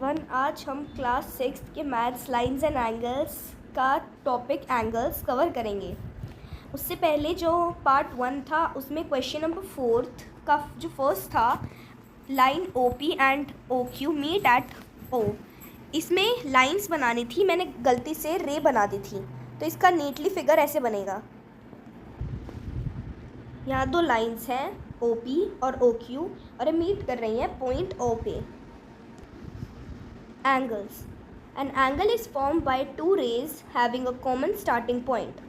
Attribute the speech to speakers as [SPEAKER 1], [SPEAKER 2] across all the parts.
[SPEAKER 1] Everyone, आज हम class 6 के मैथ्स लाइंस एंड एंगल्स का टॉपिक एंगल्स कवर करेंगे। उससे पहले जो पार्ट 1 था उसमें क्वेश्चन नंबर 4 का जो फर्स्ट था, line OP and OQ meet at O, इसमें लाइंस बनानी थी। मैंने गलती से रे बना दी थी, तो इसका नीटली फिगर ऐसे बनेगा। यहाँ दो लाइंस हैं OP और OQ और ये मीट कर रही हैं पॉइंट O पे। Angles. An angle is formed by two rays having a common starting point.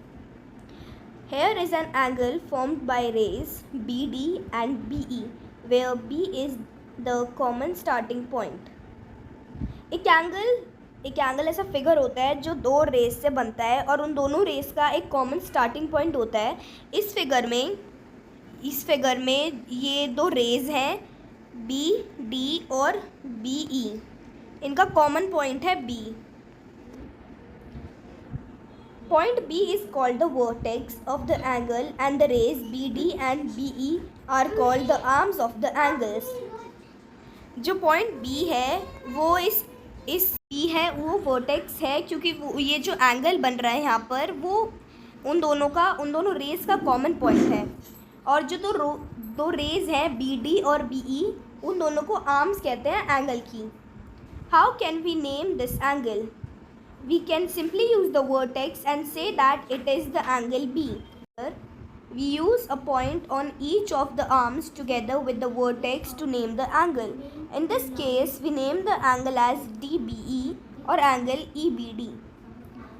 [SPEAKER 1] Here is an angle formed by rays BD and BE, where B is the common starting point. एक angle ऐसा figure होता है जो दो race से बनता है और उन दोनों रेस का एक कॉमन स्टार्टिंग पॉइंट होता है। इस फिगर में ये दो रेज हैं BD और BE, इनका कॉमन पॉइंट है B। Point B is called the vertex of the angle and the rays BD and BE are called the arms of the angles. जो पॉइंट B है वो इस B है वो वर्टेक्स है, क्योंकि वो ये जो एंगल बन रहा है यहाँ पर वो उन दोनों रेज का कॉमन पॉइंट है। और जो दो रेज हैं BD और BE, उन दोनों को आर्म्स कहते हैं एंगल की। How can we name this angle? We can simply use the vertex and say that it is the angle B. We use a point on each of the arms together with the vertex to name the angle. In this case, we name the angle as DBE or angle EBD.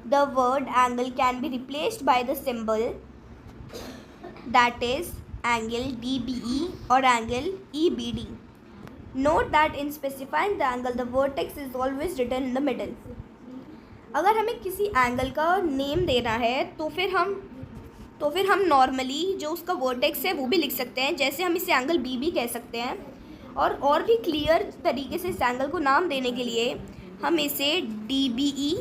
[SPEAKER 1] The word angle can be replaced by the symbol, that is angle DBE or angle EBD. Note that in specifying the angle, the vertex is always written in the middle. अगर हमें किसी angle का name देना है तो फिर हम normally जो उसका वर्टेक्स है वो भी लिख सकते हैं। जैसे हम इसे एंगल B भी कह सकते हैं, और भी क्लियर तरीके से इस एंगल को नाम देने के लिए हम इसे DBE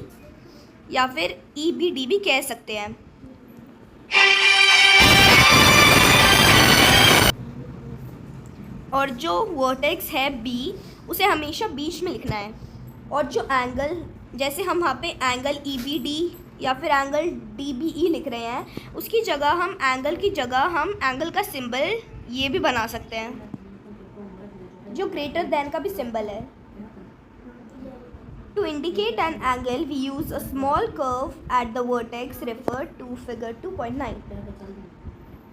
[SPEAKER 1] या फिर EBD भी कह सकते हैं। और जो वर्टेक्स है B, उसे हमेशा बीच में लिखना है। और जो एंगल, जैसे हम वहाँ पे एंगल EBD या फिर एंगल DBE लिख रहे हैं, उसकी जगह हम एंगल की जगह हम एंगल का सिंबल ये भी बना सकते हैं, जो ग्रेटर देन का भी सिंबल है। To indicate an angle we use a small curve at the vertex, refer to figure 2.9।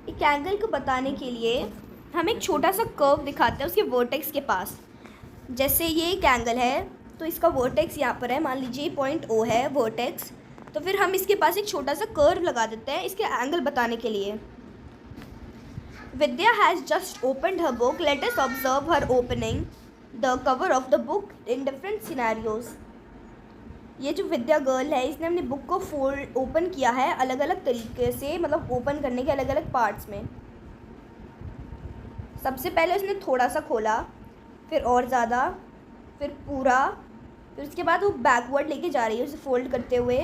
[SPEAKER 1] एक एंगल को बताने के लिए हम एक छोटा सा कर्व दिखाते हैं उसके वर्टेक्स के पास। जैसे ये एक एंगल है तो इसका वर्टेक्स यहाँ पर है, मान लीजिए पॉइंट O है वर्टेक्स, तो फिर हम इसके पास एक छोटा सा कर्व लगा देते हैं इसके एंगल बताने के लिए। Vidya has just opened her book, let us observe her opening the cover of the book in different scenarios. ये जो विद्या गर्ल है, इसने अपनी बुक को ओपन किया है अलग अलग तरीके से, मतलब ओपन करने के अलग अलग पार्ट्स में। सबसे पहले उसने थोड़ा सा खोला, फिर और ज़्यादा, फिर पूरा, फिर उसके बाद वो बैकवर्ड लेके जा रही है उसे फोल्ड करते हुए,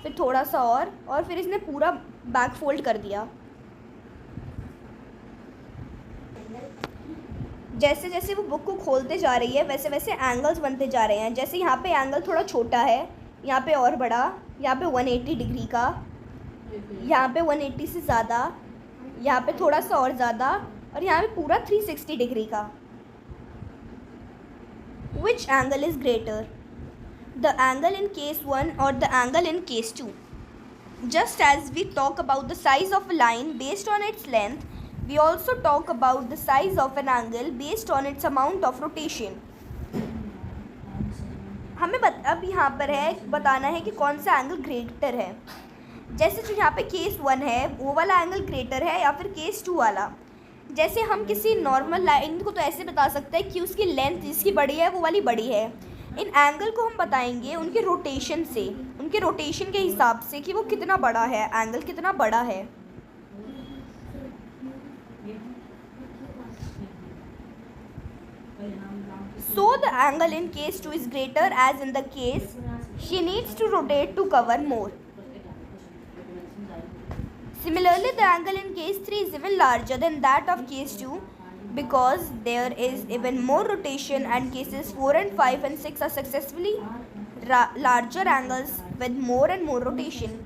[SPEAKER 1] फिर थोड़ा सा और फिर इसने पूरा बैक फोल्ड कर दिया। जैसे जैसे वो बुक को खोलते जा रही है वैसे वैसे एंगल्स बनते जा रहे हैं। जैसे यहाँ पे एंगल थोड़ा छोटा है, यहाँ पे और बड़ा, यहाँ पे 180 डिग्री का, यहाँ पे 180 से ज़्यादा, यहाँ पे थोड़ा सा और ज़्यादा, और यहाँ पे पूरा 360 डिग्री का। Which angle is greater? The angle in case 1 or the angle in case 2? Just as we talk about the size of a line based on its length, we also talk about the size of an angle based on its amount of rotation. हमें अब यहाँ पर बताना है कि कौन सा angle greater है। जैसे जो यहाँ पे केस 1 है वो वाला एंगल ग्रेटर है या फिर केस 2 वाला। जैसे हम किसी नॉर्मल लाइन को तो ऐसे बता सकते हैं कि उसकी लेंथ जिसकी बड़ी है वो वाली बड़ी है। इन एंगल को हम बताएंगे उनके रोटेशन से, उनके रोटेशन के हिसाब से कि वो कितना बड़ा है, एंगल कितना बड़ा है। So the angle in case 2 is greater as in the case she needs to rotate to cover more. Similarly, the angle in case 3 is even larger than that of case 2 because there is even more rotation, and cases 4 and 5 and 6 are successfully larger angles with more and more rotation.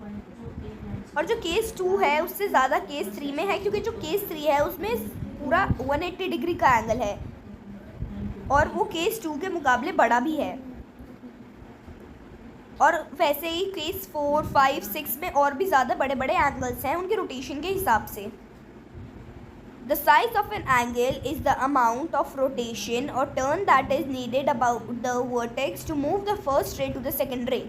[SPEAKER 1] और जो case 2 है उससे ज़्यादा case 3 में है, क्योंकि जो case 3 है उसमें पूरा 180 डिग्री का एंगल है और वो केस 2 के मुकाबले बड़ा भी है। और वैसे ही केस 4, 5, 6 में और भी ज़्यादा बड़े बड़े एंगल्स हैं उनके रोटेशन के हिसाब से। The size of an angle is the amount of rotation or turn that is needed about the vertex to move the first ray to the second ray.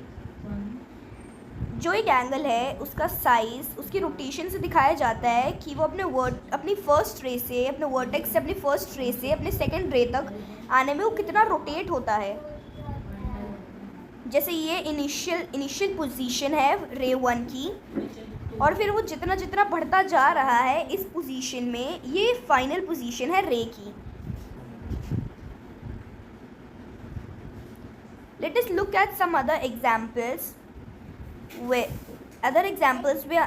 [SPEAKER 1] जो एक एंगल है उसका साइज उसकी रोटेशन से दिखाया जाता है कि वो अपनी फर्स्ट रे से, अपने वर्टेक्स से अपनी फर्स्ट रे से अपने सेकंड रे तक आने में वो कितना रोटेट होता है। जैसे ये इनिशियल पोजीशन है रे 1 की, और फिर वो जितना जितना बढ़ता जा रहा है इस पोजीशन में, ये फाइनल पोजीशन है रे की। Let us look at some other examples where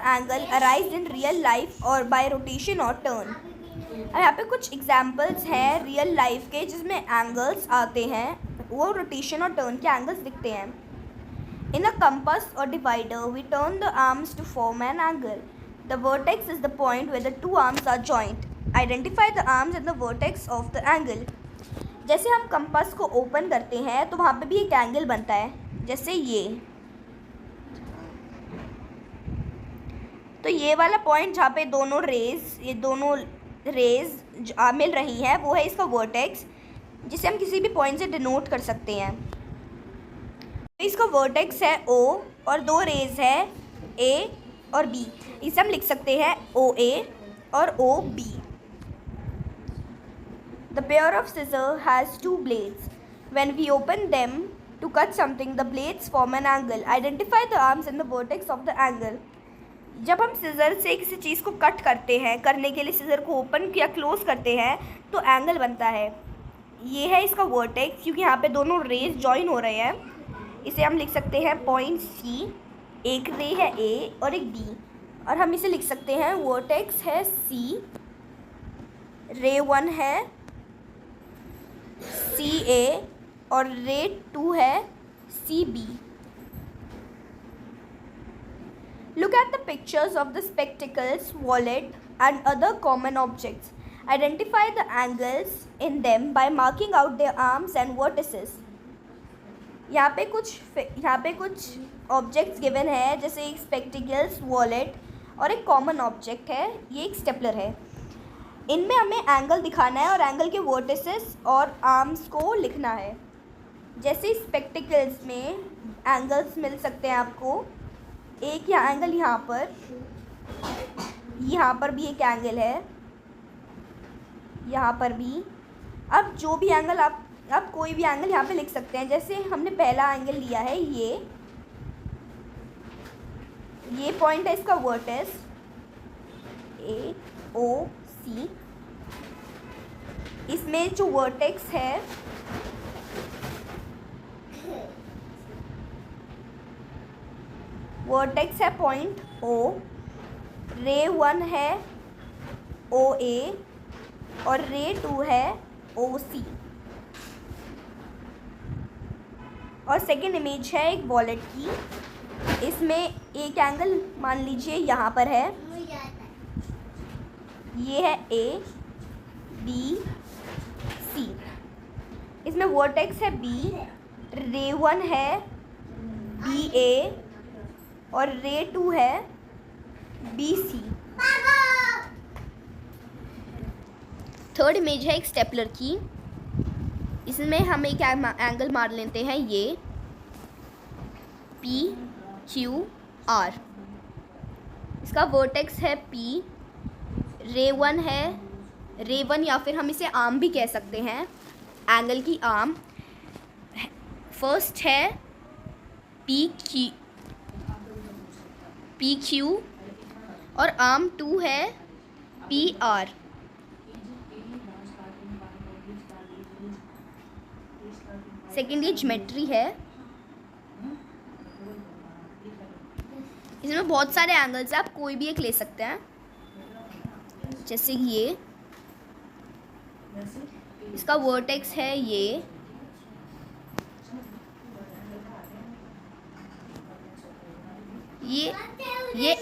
[SPEAKER 1] angle arise in real life or by rotation or turn। अब यहाँ पे कुछ एग्जांपल्स हैं रियल लाइफ के जिसमें एंगल्स आते हैं, वो रोटेशन और टर्न के एंगल्स दिखते हैं। In a compass or divider, we turn the arms to form an angle. The vertex is the point where the two arms are joined. Identify the arms and the vertex of the angle. जैसे हम compass को open करते हैं तो वहाँ पे भी एक एंगल बनता है, जैसे ये। तो ये वाला पॉइंट जहाँ पे दोनों रेज मिल रही हैं वो है इसका वर्टेक्स, जिसे हम किसी भी पॉइंट से डिनोट कर सकते हैं। इसका वर्टेक्स है O और दो रेज है A और B, इसे हम लिख सकते हैं OA और OB। The pair of scissors has two blades. When we open them to cut something, the blades form an angle. Identify the arms and the vertex of the angle. जब हम scissor से किसी चीज़ को cut करते हैं, करने के लिए सिज़र को ओपन या क्लोज करते हैं तो एंगल बनता है। ये है इसका वर्टेक्स, क्योंकि यहाँ पे दोनों रेज जॉइन हो रहे हैं। इसे हम लिख सकते हैं पॉइंट C, एक रे है A और एक B, और हम इसे लिख सकते हैं वर्टेक्स है C, रे 1 है CA और रे 2 है CB। Look at the pictures of the spectacles, wallet and other common objects. Identify the angles in them by marking out their arms and vertices. यहाँ पे कुछ ऑब्जेक्ट्स गिवन है, जैसे एक स्पेक्टिकल्स, वॉलेट और एक कॉमन ऑब्जेक्ट है, ये एक स्टेपलर है। इनमें हमें एंगल दिखाना है और एंगल के वर्टिसेस और आर्म्स को लिखना है। जैसे स्पेक्टिकल्स में एंगल्स मिल सकते हैं आपको, एक एंगल यहाँ पर भी एक एंगल है, यहाँ पर भी। अब जो भी एंगल आप कोई भी एंगल यहाँ पे लिख सकते हैं। जैसे हमने पहला एंगल लिया है, ये पॉइंट है इसका वर्टेक्स AOC। इसमें जो वर्टेक्स है वर्टेक्स है पॉइंट O, रे 1 है OA और रे 2 है OC। और सेकेंड इमेज है एक वॉलेट की, इसमें एक एंगल मान लीजिए यहाँ पर है, ये है A B C। इसमें वर्टेक्स है B, रे 1 है BA और रे 2 है BC। थर्ड इमेज है एक स्टेपलर की, इसमें हम एक एंगल मार लेते हैं, ये PQR। इसका वर्टेक्स है P, रे 1 है, रे 1 या फिर हम इसे आर्म भी कह सकते हैं, एंगल की आर्म। फर्स्ट है PQ और आर्म 2 है PR। सेकेंड ये ज्योमेट्री है, इसमें बहुत सारे एंगल्स हैं, आप कोई भी एक ले सकते हैं। जैसे ये इसका वर्टेक्स है ये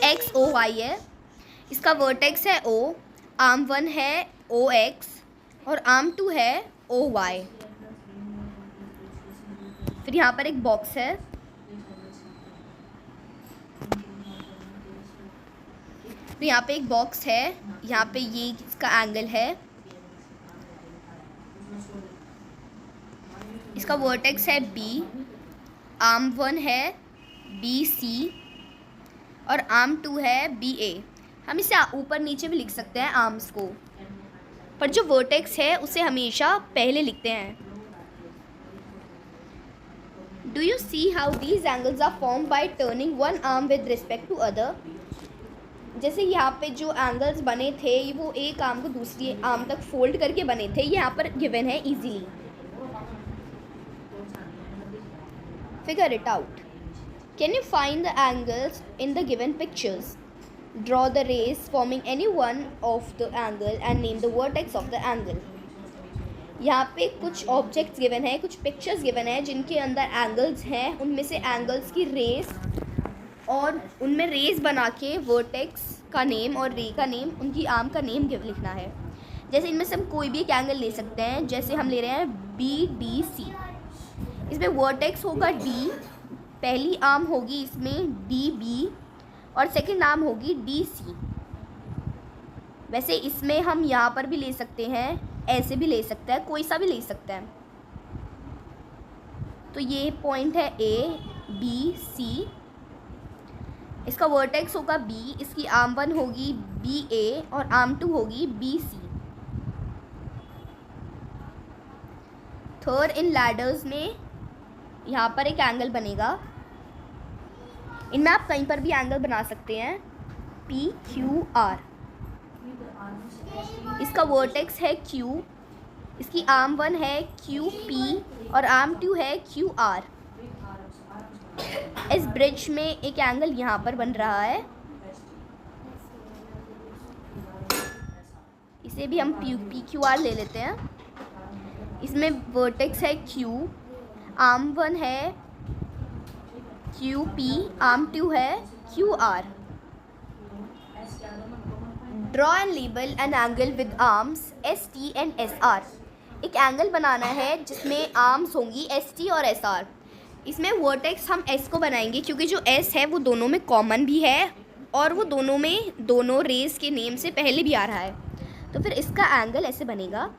[SPEAKER 1] एक्स ओ वाई है। इसका वर्टेक्स है ओ, आर्म 1 है ओ एक्स और आर्म 2 है ओ वाई। फिर यहाँ पर एक बॉक्स है, तो यहाँ पे एक बॉक्स है, यहाँ पे ये इसका एंगल है। इसका वर्टेक्स है बी, आर्म 1 है बी सी और आर्म 2 है बी ए। हम इसे ऊपर नीचे भी लिख सकते हैं आर्म्स को, पर जो वर्टेक्स है उसे हमेशा पहले लिखते हैं। Do you see how these angles are form by turning one arm with respect to other. जैसे यहाँ पे जो एंगल्स बने थे वो एक आर्म को दूसरी आर्म तक फोल्ड करके बने थे, ये यहाँ पर गिवन है easily. Figure it out. Can you find the angles in the given pictures? Draw the rays forming any one of the angle and name the vertex of the angle. यहाँ पे कुछ ऑब्जेक्ट्स गिवन है, कुछ pictures given है जिनके अंदर angles हैं, उनमें से एंगल्स की रेस और उनमें रेस बना के वर्टेक्स का नेम और रे का नेम, उनकी आर्म का नेम लिखना है। जैसे इनमें से हम कोई भी एक एंगल ले सकते हैं, जैसे हम ले रहे हैं बी डी सी। इसमें वर्टेक्स होगा डी, पहली आर्म होगी इसमें डी बी और सेकंड आर्म होगी डी सी। वैसे इसमें हम यहाँ पर भी ले सकते हैं, ऐसे भी ले सकते हैं, कोई सा भी ले सकते हैं। तो ये पॉइंट है ए बी सी, इसका वर्टेक्स होगा बी, इसकी आर्म 1 होगी बी ए और आर्म 2 होगी बी सी। थर्ड इन लैडर्स में यहाँ पर एक एंगल बनेगा, इनमें आप कहीं पर भी एंगल बना सकते हैं, पी क्यू आर। इसका वर्टेक्स है क्यू, इसकी आर्म 1 है क्यू पी और आर्म 2 है क्यू आर। इस ब्रिज में एक एंगल यहाँ पर बन रहा है, इसे भी हम पी क्यू आर ले लेते हैं। इसमें वर्टेक्स है क्यू, आर्म 1 है क्यू पी, आर्म 2 है Q R. Draw and label an angle with arms S T and S R. एक एंगल बनाना है जिसमें आर्म्स होंगी एस टी और एस आर। इसमें वर्टेक्स हम एस को बनाएंगे क्योंकि जो एस है वो दोनों में कॉमन भी है और वो दोनों में दोनों रेस के नेम से पहले भी आ रहा है, तो फिर इसका एंगल ऐसे बनेगा।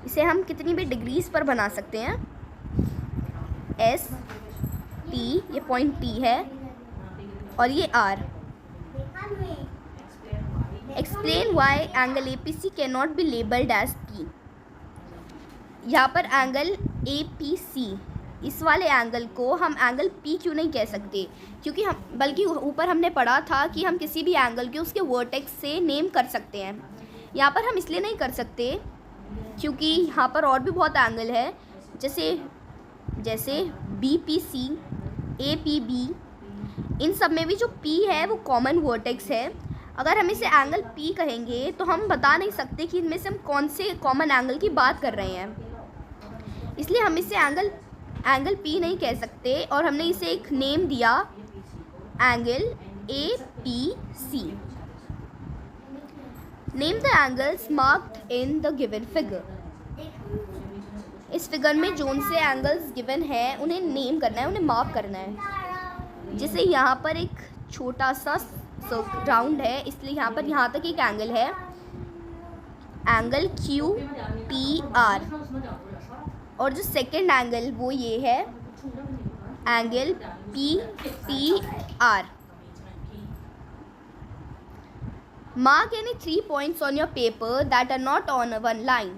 [SPEAKER 1] इसे हम कितनी भी डिग्रीज पर बना सकते हैं। एस टी, ये पॉइंट टी है और ये R. Explain why angle A P C can not be labelled as P. यहाँ पर एंगल ए पी सी, इस वाले एंगल को हम एंगल पी क्यों नहीं कह सकते, क्योंकि हम बल्कि ऊपर हमने पढ़ा था कि हम किसी भी एंगल के उसके वर्टेक्स से नेम कर सकते हैं। यहाँ पर हम इसलिए नहीं कर सकते क्योंकि यहाँ पर और भी बहुत एंगल है, जैसे B P C, A P B, इन सब में भी जो पी है वो कॉमन वर्टेक्स है। अगर हम इसे एंगल पी कहेंगे तो हम बता नहीं सकते कि इनमें से हम कौन से कॉमन एंगल की बात कर रहे हैं, इसलिए हम इसे एंगल पी नहीं कह सकते और हमने इसे एक नेम दिया angle A P C. Name the angles marked in the given figure. इस फिगर में जोन से एंगल्स गिवन है उन्हें नेम करना है, उन्हें मार्क करना है। जैसे यहाँ पर एक छोटा सा राउंड है, इसलिए यहाँ पर यहाँ तक एक एंगल है, एंगल क्यू पी आर। और जो सेकंड एंगल वो ये है angle P T R. Mark any 3 points on your paper that are not on one line.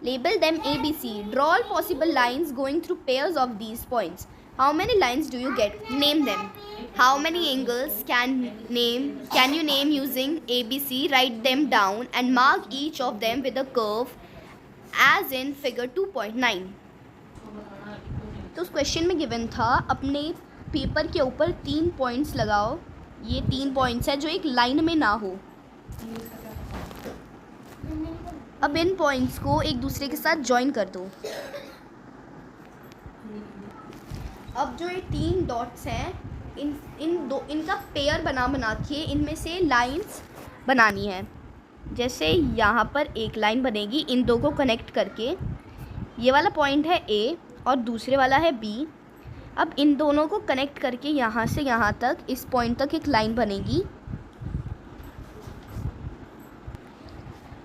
[SPEAKER 1] Label them A, B, C. Draw all possible lines going through pairs of these points. How many lines do you get? Name them. How many angles can you name using A, B, C? Write them down and mark each of them with a curve as in figure 2.9. तो उस question में given था अपने paper के ऊपर 3 points लगाओ ये 3 points हैं जो एक लाइन में ना हो। अब इन पॉइंट्स को एक दूसरे के साथ ज्वाइन कर दो। अब जो ये 3 डॉट्स हैं इनका पेयर बना के इनमें से लाइंस बनानी है। जैसे यहाँ पर एक लाइन बनेगी इन दो को कनेक्ट करके। ये वाला पॉइंट है ए और दूसरे वाला है बी। अब इन दोनों को कनेक्ट करके यहाँ से यहाँ तक इस पॉइंट तक एक लाइन बनेगी।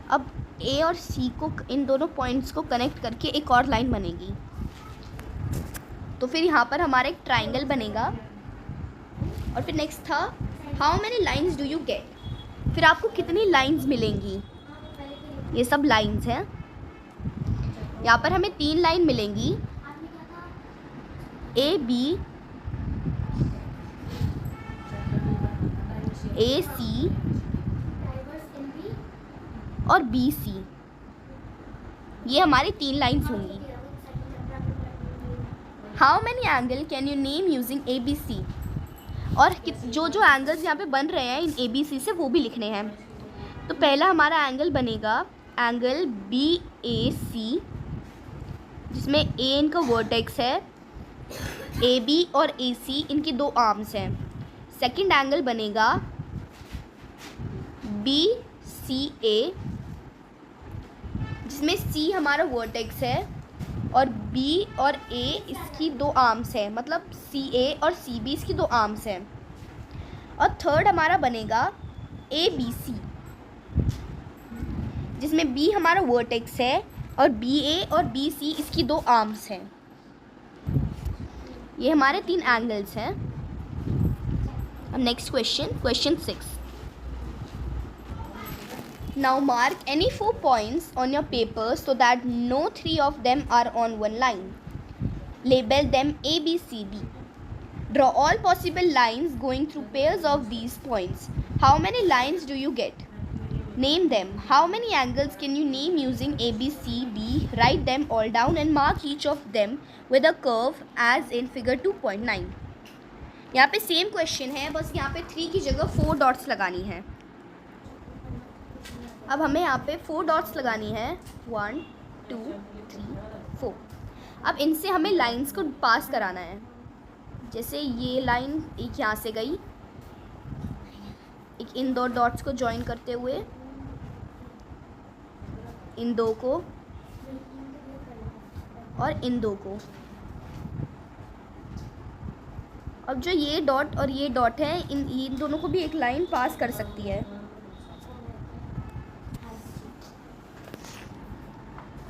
[SPEAKER 1] अब ए और सी को इन दोनों पॉइंट्स को कनेक्ट करके एक और लाइन बनेगी। तो फिर यहाँ पर हमारा एक ट्राइंगल बनेगा। और फिर नेक्स्ट था how many lines do you get. फिर आपको कितनी लाइन्स मिलेंगी। ये सब लाइन्स हैं। यहाँ पर हमें 3 लाइन मिलेंगी, ए बी, ए सी और बी सी। ये हमारी 3 लाइन्स होंगी। How many angle can you name using A B C. और जो जो एंगल्स यहाँ पे बन रहे हैं इन ए बी सी से वो भी लिखने हैं। तो पहला हमारा एंगल बनेगा एंगल बी ए सी, जिसमें ए इनका वर्टेक्स है, ए बी और ए सी इनकी 2 आर्म्स हैं। सेकंड एंगल बनेगा बी सी ए, जिसमें सी हमारा वर्टेक्स है और बी और ए इसकी 2 आर्म्स हैं, मतलब सी ए और सी बी इसकी 2 आर्म्स हैं। और थर्ड हमारा बनेगा ए बी सी, जिसमें बी हमारा वर्टेक्स है और बी ए और बी सी इसकी 2 आर्म्स हैं। ये हमारे 3 एंगल्स हैं। अब next question 6। Now mark any 4 points on your paper so that no 3 of them are on one line. Label them A, B, C, D. Draw all possible lines going through pairs of these points. How many lines do you get? Name them. How many angles can you name using A, B, C, D? Write them all down and mark each of them with a curve as in figure 2.9. यहाँ पे same question है, बस यहाँ पे 3 की जगह 4 dots लगानी है। अब हमें यहाँ पे 4 डॉट्स लगानी है, 1 2 3 4। अब इनसे हमें लाइंस को पास कराना है। जैसे ये लाइन एक यहाँ से गई, एक इन 2 डॉट्स को ज्वाइन करते हुए इन 2 को और इन 2 को। अब जो ये डॉट और ये डॉट है इन दोनों को भी एक लाइन पास कर सकती है।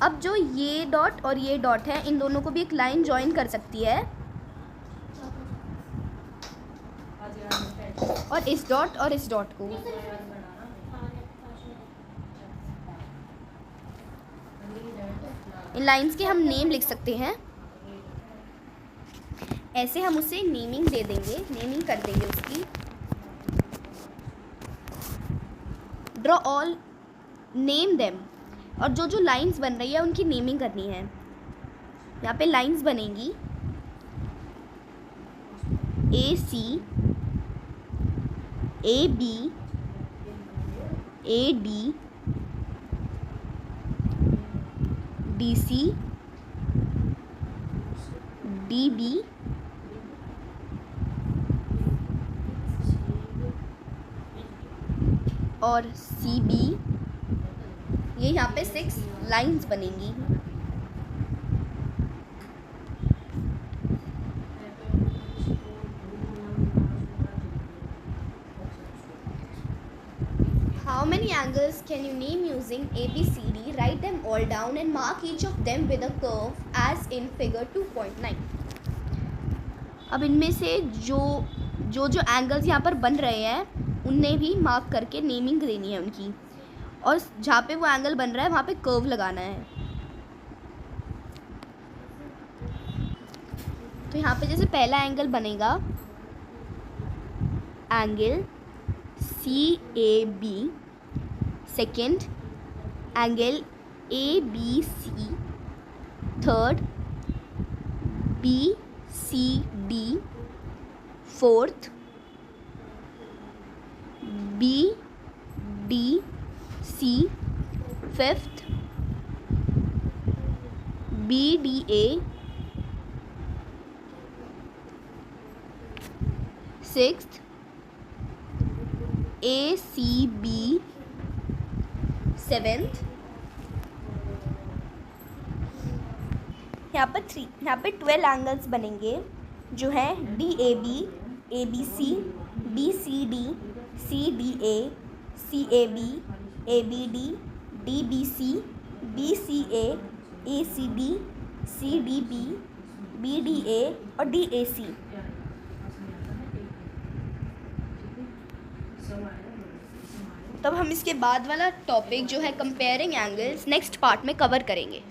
[SPEAKER 1] अब जो ये डॉट और ये डॉट है इन दोनों को भी एक लाइन ज्वाइन कर सकती है। और इस डॉट को इन लाइंस के हम नेम लिख सकते हैं। ऐसे हम उसे नेमिंग दे देंगे, नेमिंग कर देंगे उसकी। Draw all, name them. और जो जो लाइंस बन रही है उनकी नेमिंग करनी है। यहाँ पे लाइंस बनेंगी A C, A B, A D, D C, D B, और सी बी। ये यहाँ पे 6 लाइंस बनेंगी। How many angles can you name using A, B, C, D? Write them all down and mark each of them with a curve as in figure 2.9. अब इनमें से जो angles यहाँ पर बन रहे हैं उन्हें भी मार्क करके नेमिंग देनी है उनकी। और जहाँ पे वो एंगल बन रहा है वहाँ पे कर्व लगाना है। तो यहाँ पे जैसे पहला एंगल बनेगा angle C A B, second angle A B C, third B C D, fourth B D C, fifth B D A, sixth A C B, seventh यहाँ पे 12 एंगल्स बनेंगे जो हैं D A B, A B C, B C D, C D A, C A B, A B D, D B C, B C A C D, C D B, B D A और D A सी। तब हम इसके बाद वाला topic जो है comparing angles next part में cover करेंगे।